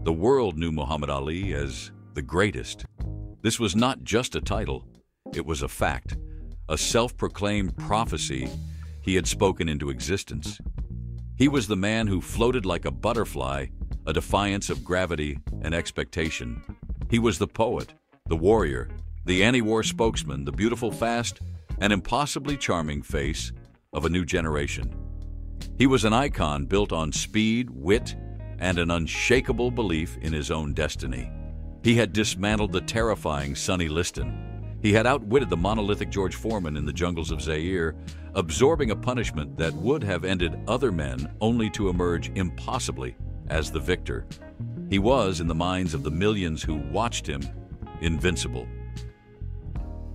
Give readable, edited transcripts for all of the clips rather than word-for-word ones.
The world knew Muhammad Ali as the greatest. This was not just a title, it was a fact, a self-proclaimed prophecy he had spoken into existence. He was the man who floated like a butterfly, a defiance of gravity and expectation. He was the poet, the warrior, the anti-war spokesman, the beautiful, fast, and impossibly charming face of a new generation. He was an icon built on speed, wit, and an unshakable belief in his own destiny. He had dismantled the terrifying Sonny Liston. He had outwitted the monolithic George Foreman in the jungles of Zaire, absorbing a punishment that would have ended other men only to emerge impossibly as the victor. He was, in the minds of the millions who watched him, invincible.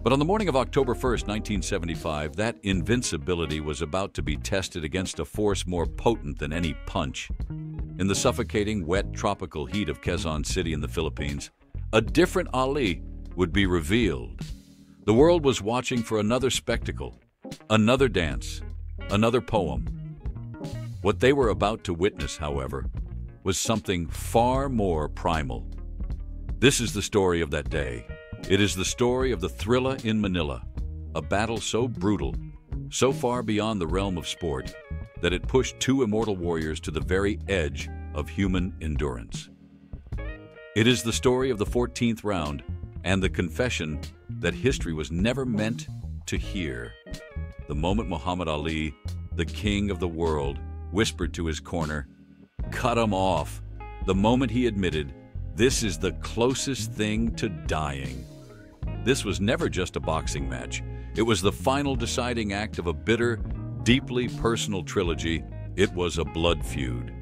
But on the morning of October 1st, 1975, that invincibility was about to be tested against a force more potent than any punch. In the suffocating, wet, tropical heat of Quezon City in the Philippines, a different Ali would be revealed. The world was watching for another spectacle, another dance, another poem. What they were about to witness, however, was something far more primal. This is the story of that day. It is the story of the Thrilla in Manila, a battle so brutal, so far beyond the realm of sport, that it pushed two immortal warriors to the very edge of human endurance. It is the story of the 14th round and the confession that history was never meant to hear. The moment Muhammad Ali, the king of the world, whispered to his corner, "Cut him off." The moment he admitted, "This is the closest thing to dying." This was never just a boxing match. It was the final deciding act of a bitter, deeply personal trilogy. It was a blood feud.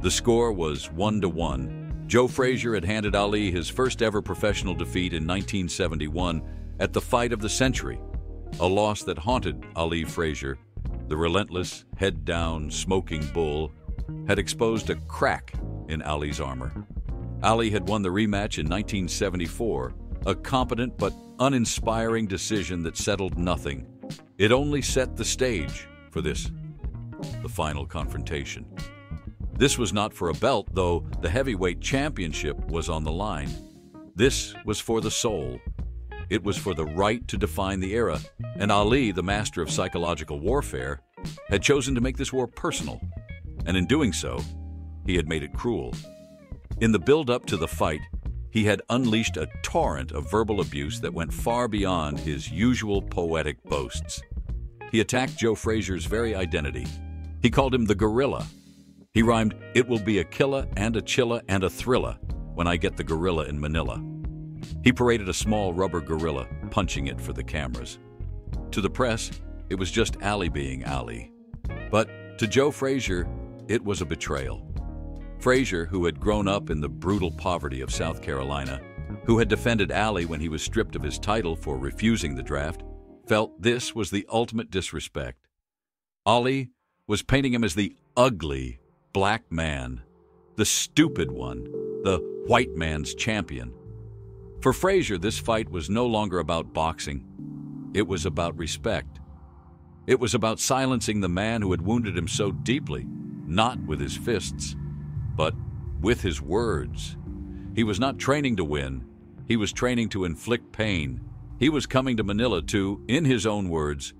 The score was 1-1. Joe Frazier had handed Ali his first ever professional defeat in 1971 at the fight of the century, a loss that haunted Ali Frazier. The relentless, head-down, smoking bull had exposed a crack in Ali's armor. Ali had won the rematch in 1974, a competent but uninspiring decision that settled nothing. It only set the stage for this, the final confrontation. This was not for a belt, though the heavyweight championship was on the line. This was for the soul. It was for the right to define the era, and Ali, the master of psychological warfare, had chosen to make this war personal, and in doing so, he had made it cruel. In the build-up to the fight, he had unleashed a torrent of verbal abuse that went far beyond his usual poetic boasts. He attacked Joe Frazier's very identity. He called him the gorilla. He rhymed, "It will be a killa and a chilla and a thrilla when I get the gorilla in Manila." He paraded a small rubber gorilla, punching it for the cameras. To the press, it was just Ali being Ali. But to Joe Frazier, it was a betrayal. Frazier, who had grown up in the brutal poverty of South Carolina, who had defended Ali when he was stripped of his title for refusing the draft, felt this was the ultimate disrespect. Ali was painting him as the ugly black man, the stupid one, the white man's champion. For Frazier, this fight was no longer about boxing. It was about respect. It was about silencing the man who had wounded him so deeply, not with his fists, but with his words. He was not training to win. He was training to inflict pain. He was coming to Manila to, in his own words,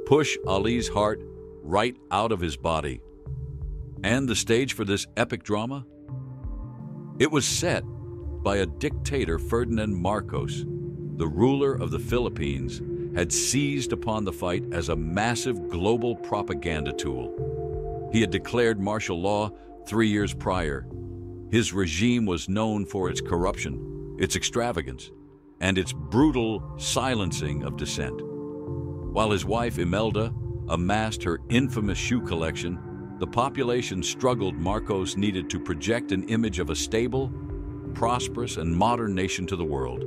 push Ali's heart right out of his body. And the stage for this epic drama? It was set by a dictator, Ferdinand Marcos. The ruler of the Philippines had seized upon the fight as a massive global propaganda tool. He had declared martial law 3 years prior. His regime was known for its corruption, its extravagance, and its brutal silencing of dissent. While his wife Imelda amassed her infamous shoe collection, the population struggled. Marcos needed to project an image of a stable, prosperous, and modern nation to the world.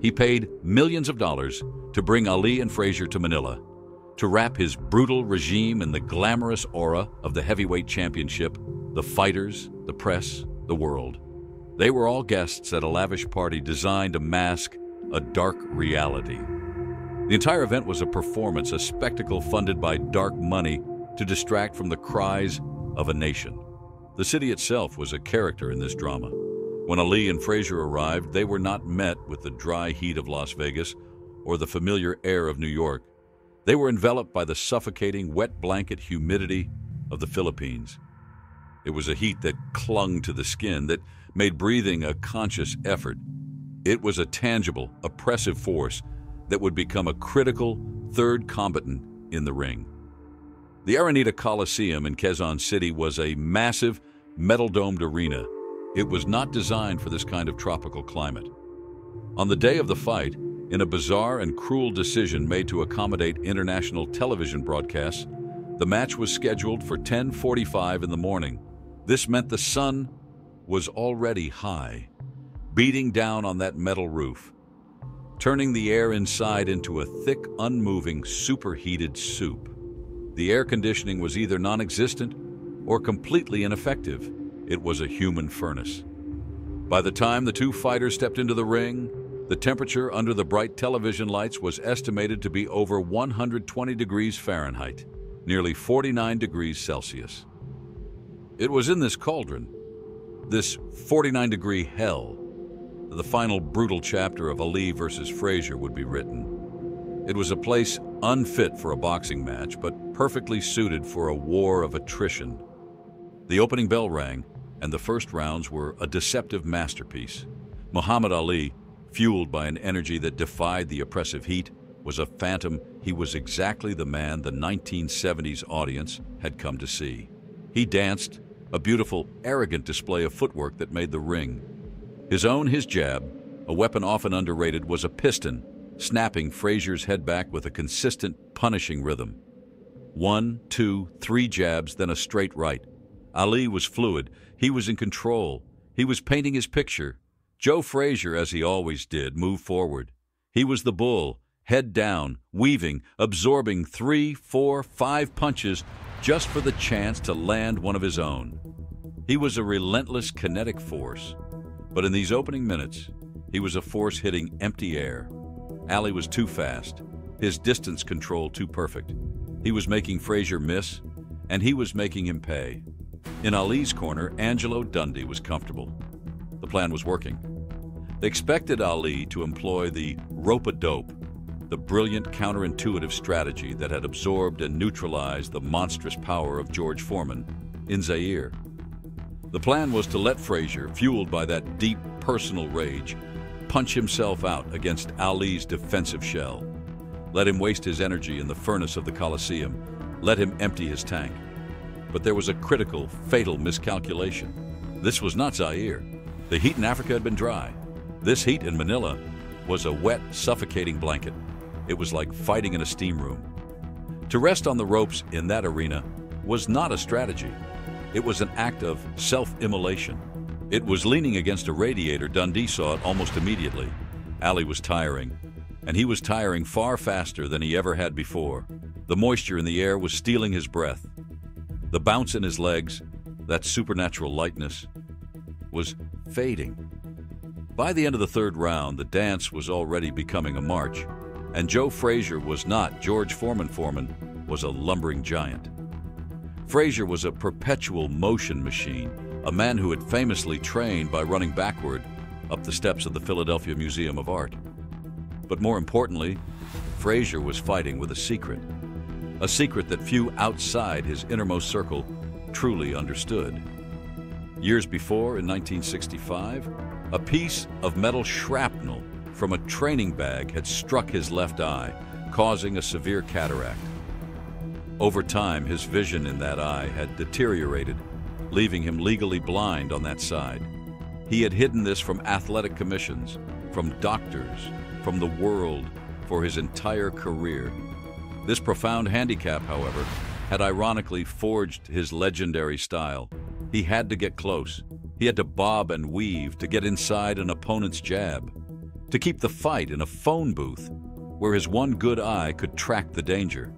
He paid millions of dollars to bring Ali and Frazier to Manila, to wrap his brutal regime in the glamorous aura of the heavyweight championship, the fighters, the press, the world. They were all guests at a lavish party designed to mask a dark reality. The entire event was a performance, a spectacle funded by dark money to distract from the cries of a nation. The city itself was a character in this drama. When Ali and Frazier arrived, they were not met with the dry heat of Las Vegas or the familiar air of New York. They were enveloped by the suffocating wet blanket humidity of the Philippines. It was a heat that clung to the skin, that made breathing a conscious effort. It was a tangible, oppressive force that would become a critical third combatant in the ring. The Araneta Coliseum in Quezon City was a massive, metal-domed arena. It was not designed for this kind of tropical climate. On the day of the fight, in a bizarre and cruel decision made to accommodate international television broadcasts, the match was scheduled for 10:45 in the morning. This meant the sun was already high, beating down on that metal roof, turning the air inside into a thick, unmoving, superheated soup. The air conditioning was either non-existent or completely ineffective. It was a human furnace. By the time the two fighters stepped into the ring, the temperature under the bright television lights was estimated to be over 120 degrees Fahrenheit, nearly 49 degrees Celsius. It was in this cauldron, this 49-degree hell, that the final brutal chapter of Ali versus Frazier would be written. It was a place unfit for a boxing match, but perfectly suited for a war of attrition. The opening bell rang, and the first rounds were a deceptive masterpiece. Muhammad Ali, fueled by an energy that defied the oppressive heat, was a phantom. He was exactly the man the 1970s audience had come to see. He danced, a beautiful, arrogant display of footwork that made the ring. His jab, a weapon often underrated, was a piston, snapping Frazier's head back with a consistent, punishing rhythm. 1, 2, 3 jabs, then a straight right. Ali was fluid. He was in control. He was painting his picture. Joe Frazier, as he always did, moved forward. He was the bull, head down, weaving, absorbing 3, 4, 5 punches just for the chance to land one of his own. He was a relentless kinetic force. But in these opening minutes, he was a force hitting empty air. Ali was too fast, his distance control too perfect. He was making Frazier miss, and he was making him pay. In Ali's corner, Angelo Dundee was comfortable. The plan was working. They expected Ali to employ the rope-a-dope, the brilliant counterintuitive strategy that had absorbed and neutralized the monstrous power of George Foreman in Zaire. The plan was to let Frazier, fueled by that deep personal rage, punch himself out against Ali's defensive shell. Let him waste his energy in the furnace of the Coliseum. Let him empty his tank. But there was a critical, fatal miscalculation. This was not Zaire. The heat in Africa had been dry. This heat in Manila was a wet, suffocating blanket. It was like fighting in a steam room. To rest on the ropes in that arena was not a strategy. It was an act of self-immolation. It was leaning against a radiator. Dundee saw it almost immediately. Ali was tiring, and he was tiring far faster than he ever had before. The moisture in the air was stealing his breath. The bounce in his legs, that supernatural lightness, was fading. By the end of the third round, the dance was already becoming a march, and Joe Frazier was not George Foreman. Foreman was a lumbering giant. Frazier was a perpetual motion machine, a man who had famously trained by running backward up the steps of the Philadelphia Museum of Art. But more importantly, Frazier was fighting with a secret that few outside his innermost circle truly understood. Years before, in 1965, a piece of metal shrapnel from a training bag had struck his left eye, causing a severe cataract. Over time, his vision in that eye had deteriorated, leaving him legally blind on that side. He had hidden this from athletic commissions, from doctors, from the world, for his entire career. This profound handicap, however, had ironically forged his legendary style. He had to get close. He had to bob and weave to get inside an opponent's jab, to keep the fight in a phone booth where his one good eye could track the danger.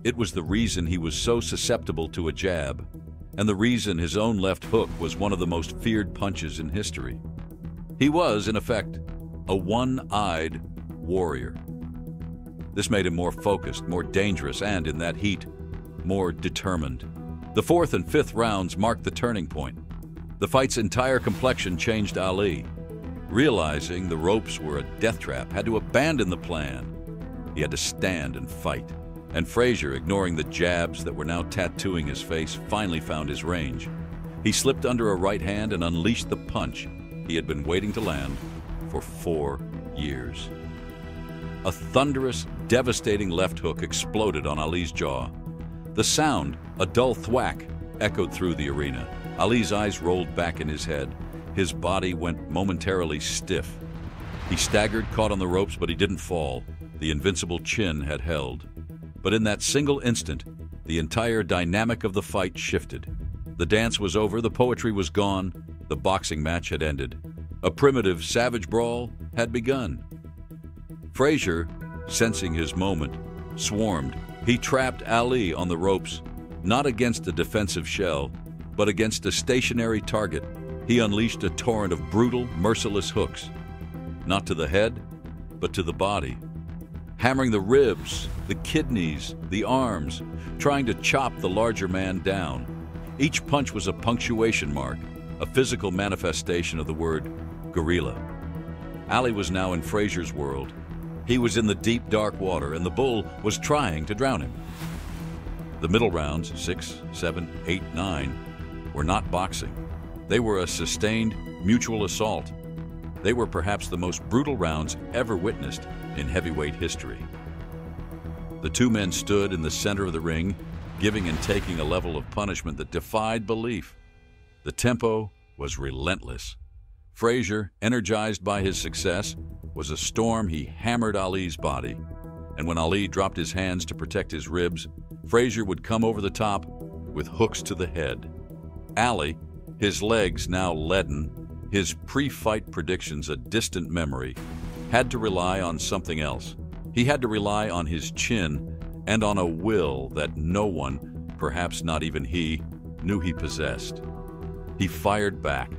It was the reason he was so susceptible to a jab, and the reason his own left hook was one of the most feared punches in history. He was, in effect, a one-eyed warrior. This made him more focused, more dangerous, and, in that heat, more determined. The fourth and fifth rounds marked the turning point. The fight's entire complexion changed. Ali, realizing the ropes were a death trap, had to abandon the plan. He had to stand and fight. And Frazier, ignoring the jabs that were now tattooing his face, finally found his range. He slipped under a right hand and unleashed the punch he had been waiting to land for 4 years. A thunderous, devastating left hook exploded on Ali's jaw. The sound, a dull thwack, echoed through the arena. Ali's eyes rolled back in his head. His body went momentarily stiff. He staggered, caught on the ropes, but he didn't fall. The invincible chin had held. But in that single instant, the entire dynamic of the fight shifted. The dance was over, the poetry was gone, the boxing match had ended. A primitive, savage brawl had begun. Frazier, sensing his moment, swarmed. He trapped Ali on the ropes, not against a defensive shell, but against a stationary target. He unleashed a torrent of brutal, merciless hooks, not to the head, but to the body, hammering the ribs, the kidneys, the arms, trying to chop the larger man down. Each punch was a punctuation mark, a physical manifestation of the word gorilla. Ali was now in Frazier's world. He was in the deep, dark water, and the bull was trying to drown him. The middle rounds, 6, 7, 8, 9, were not boxing. They were a sustained, mutual assault. They were perhaps the most brutal rounds ever witnessed in heavyweight history. The two men stood in the center of the ring, giving and taking a level of punishment that defied belief. The tempo was relentless. Frazier, energized by his success, was a storm. He hammered Ali's body. And when Ali dropped his hands to protect his ribs, Frazier would come over the top with hooks to the head. Ali, his legs now leaden, his pre-fight predictions a distant memory, had to rely on something else. He had to rely on his chin and on a will that no one, perhaps not even he, knew he possessed. He fired back.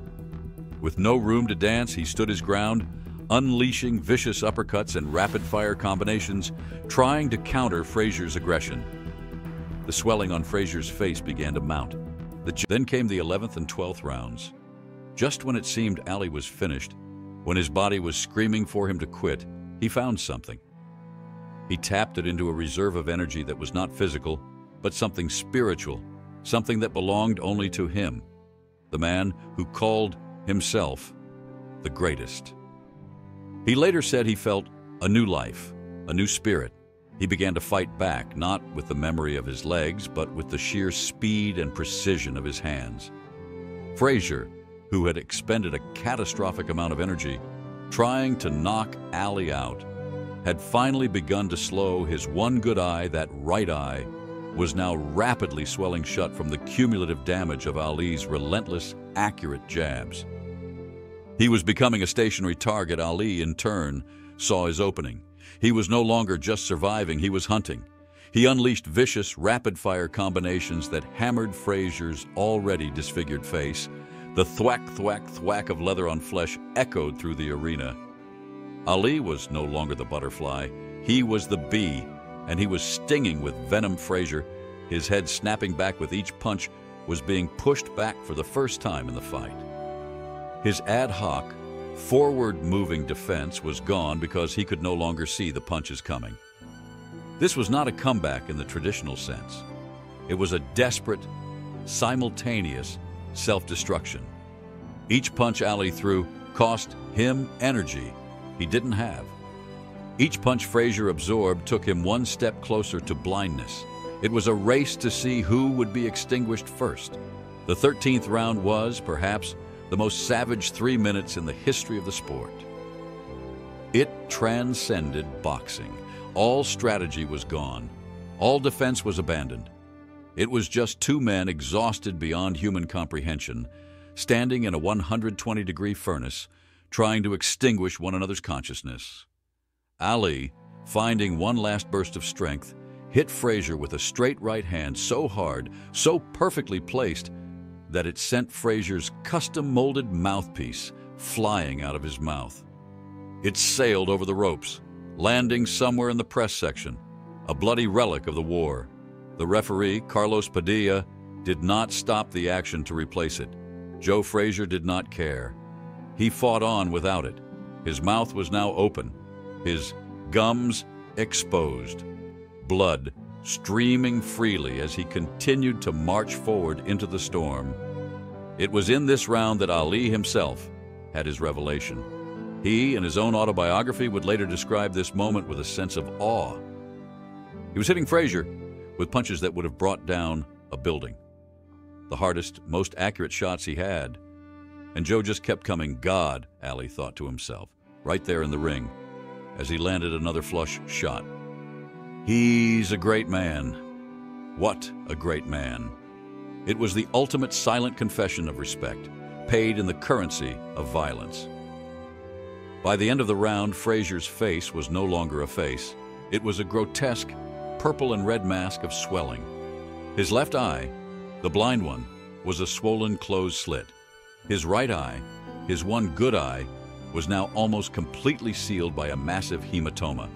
With no room to dance, he stood his ground, unleashing vicious uppercuts and rapid-fire combinations, trying to counter Frazier's aggression. The swelling on Frazier's face began to mount. Then came the 11th and 12th rounds. Just when it seemed Ali was finished, when his body was screaming for him to quit, he found something. He tapped it into a reserve of energy that was not physical, but something spiritual, something that belonged only to him, the man who called himself the greatest. He later said he felt a new life, a new spirit. He began to fight back, not with the memory of his legs, but with the sheer speed and precision of his hands. Frazier, who had expended a catastrophic amount of energy trying to knock Ali out, had finally begun to slow. His one good eye, that right eye, was now rapidly swelling shut from the cumulative damage of Ali's relentless, accurate jabs. He was becoming a stationary target. Ali, in turn, saw his opening. He was no longer just surviving, he was hunting. He unleashed vicious, rapid-fire combinations that hammered Frazier's already disfigured face. The thwack, thwack, thwack of leather on flesh echoed through the arena. Ali was no longer the butterfly. He was the bee, and he was stinging with venom. Frazier, his head snapping back with each punch, was being pushed back for the first time in the fight. His ad hoc, forward-moving defense was gone because he could no longer see the punches coming. This was not a comeback in the traditional sense. It was a desperate, simultaneous self-destruction. Each punch Ali threw cost him energy he didn't have. Each punch Frazier absorbed took him one step closer to blindness. It was a race to see who would be extinguished first. The 13th round was, perhaps, the most savage 3 minutes in the history of the sport. It transcended boxing. All strategy was gone. All defense was abandoned. It was just two men exhausted beyond human comprehension, standing in a 120-degree furnace, trying to extinguish one another's consciousness. Ali, finding one last burst of strength, hit Frazier with a straight right hand so hard, so perfectly placed, that it sent Frazier's custom-molded mouthpiece flying out of his mouth. It sailed over the ropes, landing somewhere in the press section, a bloody relic of the war. The referee, Carlos Padilla, did not stop the action to replace it. Joe Frazier did not care. He fought on without it. His mouth was now open, his gums exposed, blood streaming freely as he continued to march forward into the storm. It was in this round that Ali himself had his revelation. He, in his own autobiography, would later describe this moment with a sense of awe. He was hitting Frazier with punches that would have brought down a building. The hardest, most accurate shots he had. And Joe just kept coming. God, Ali thought to himself, right there in the ring, as he landed another flush shot. He's a great man. What a great man. It was the ultimate silent confession of respect, paid in the currency of violence. By the end of the round, Frazier's face was no longer a face. It was a grotesque purple and red mask of swelling. His left eye, the blind one, was a swollen closed slit. His right eye, his one good eye, was now almost completely sealed by a massive hematoma.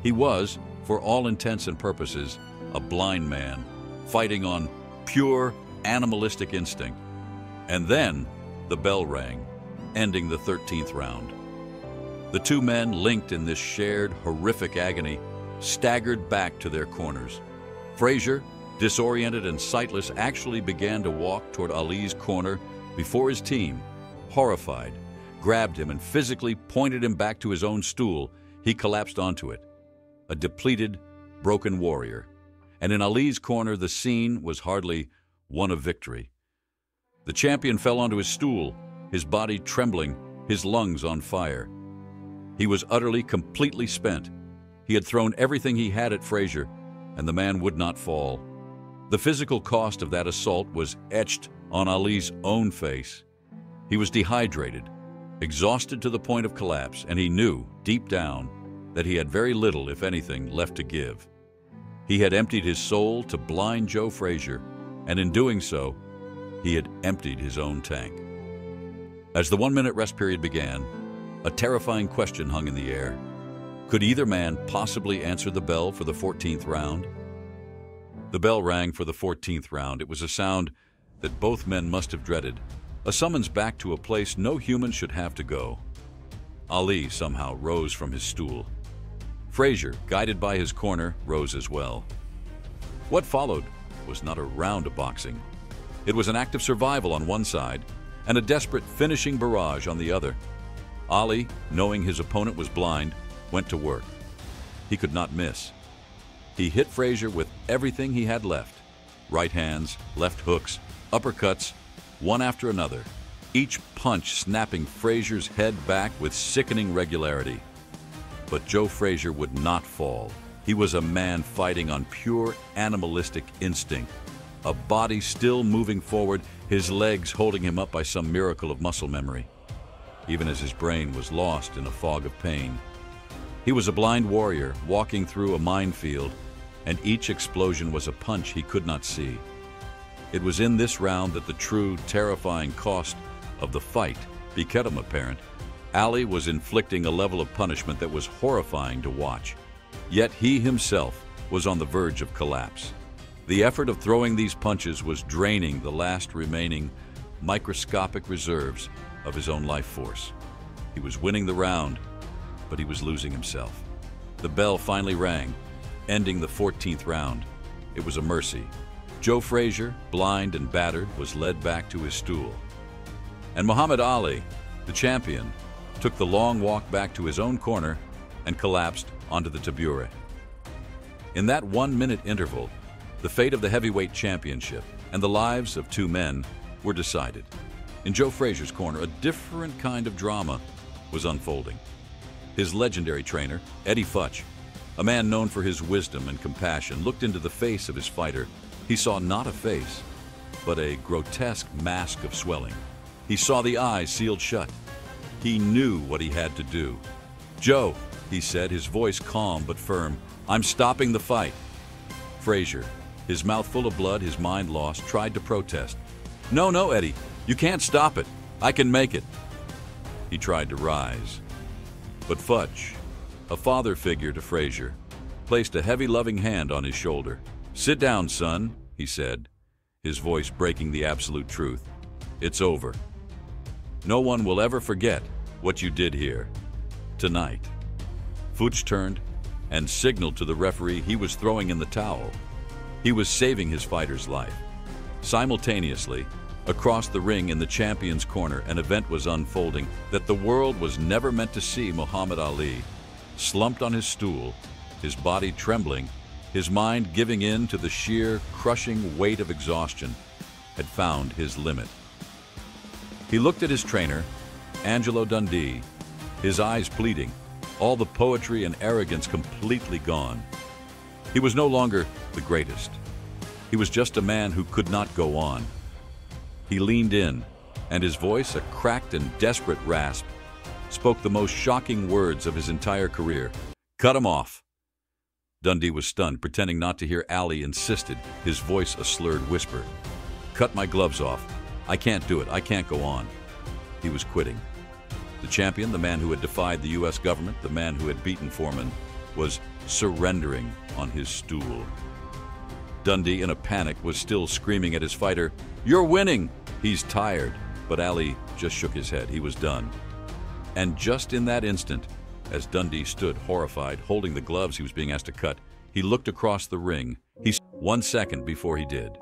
He was, for all intents and purposes, a blind man, fighting on pure animalistic instinct. And then the bell rang, ending the 13th round. The two men, linked in this shared, horrific agony, staggered back to their corners. Frazier, disoriented and sightless, actually began to walk toward Ali's corner before his team, horrified, grabbed him and physically pointed him back to his own stool. He collapsed onto it, a depleted, broken warrior. And in Ali's corner, the scene was hardly one of victory. The champion fell onto his stool, his body trembling, his lungs on fire. He was utterly, completely spent. He had thrown everything he had at Frazier, and the man would not fall. The physical cost of that assault was etched on Ali's own face. He was dehydrated, exhausted to the point of collapse, and he knew, deep down, that he had very little, if anything, left to give. He had emptied his soul to blind Joe Frazier, and in doing so, he had emptied his own tank. As the 1-minute rest period began, a terrifying question hung in the air. Could either man possibly answer the bell for the 14th round? The bell rang for the 14th round. It was a sound that both men must have dreaded, a summons back to a place no human should have to go. Ali somehow rose from his stool. Frazier, guided by his corner, rose as well. What followed was not a round of boxing. It was an act of survival on one side and a desperate finishing barrage on the other. Ali, knowing his opponent was blind, went to work. He could not miss. He hit Frazier with everything he had left. Right hands, left hooks, uppercuts, one after another, each punch snapping Frazier's head back with sickening regularity. But Joe Frazier would not fall. He was a man fighting on pure animalistic instinct, a body still moving forward, his legs holding him up by some miracle of muscle memory, even as his brain was lost in a fog of pain. He was a blind warrior walking through a minefield, and each explosion was a punch he could not see. It was in this round that the true, terrifying cost of the fight became apparent. Ali was inflicting a level of punishment that was horrifying to watch. Yet he himself was on the verge of collapse. The effort of throwing these punches was draining the last remaining microscopic reserves of his own life force. He was winning the round, but he was losing himself. The bell finally rang, ending the 14th round. It was a mercy. Joe Frazier, blind and battered, was led back to his stool. And Muhammad Ali, the champion, took the long walk back to his own corner and collapsed onto the tabouret. In that 1-minute interval, the fate of the heavyweight championship and the lives of two men were decided. In Joe Frazier's corner, a different kind of drama was unfolding. His legendary trainer, Eddie Futch, a man known for his wisdom and compassion, looked into the face of his fighter. He saw not a face, but a grotesque mask of swelling. He saw the eyes sealed shut. He knew what he had to do. "Joe," he said, his voice calm but firm, "I'm stopping the fight." Frazier, his mouth full of blood, his mind lost, tried to protest. No, Eddie, you can't stop it. I can make it." He tried to rise. But Futch, a father figure to Frazier, placed a heavy, loving hand on his shoulder. "Sit down, son," he said. his voice breaking the absolute truth. "It's over. No one will ever forget what you did here. Tonight." Fuchs turned and signaled to the referee he was throwing in the towel. He was saving his fighter's life. Simultaneously, across the ring in the champion's corner, an event was unfolding that the world was never meant to see. Muhammad Ali, slumped on his stool, his body trembling, his mind giving in to the sheer, crushing weight of exhaustion, had found his limit. He looked at his trainer, Angelo Dundee, his eyes pleading, all the poetry and arrogance completely gone. He was no longer the greatest. He was just a man who could not go on. He leaned in, and his voice, a cracked and desperate rasp, spoke the most shocking words of his entire career. "Cut him off." Dundee was stunned, pretending not to hear. Ali insisted, his voice a slurred whisper. "Cut my gloves off. I can't do it. I can't go on." He was quitting. The champion, the man who had defied the U.S. government, the man who had beaten Foreman, was surrendering on his stool. Dundee, in a panic, was still screaming at his fighter, "You're winning! He's tired." But Ali just shook his head. He was done. And just in that instant, as Dundee stood horrified, holding the gloves he was being asked to cut, he looked across the ring. 1 second before he did,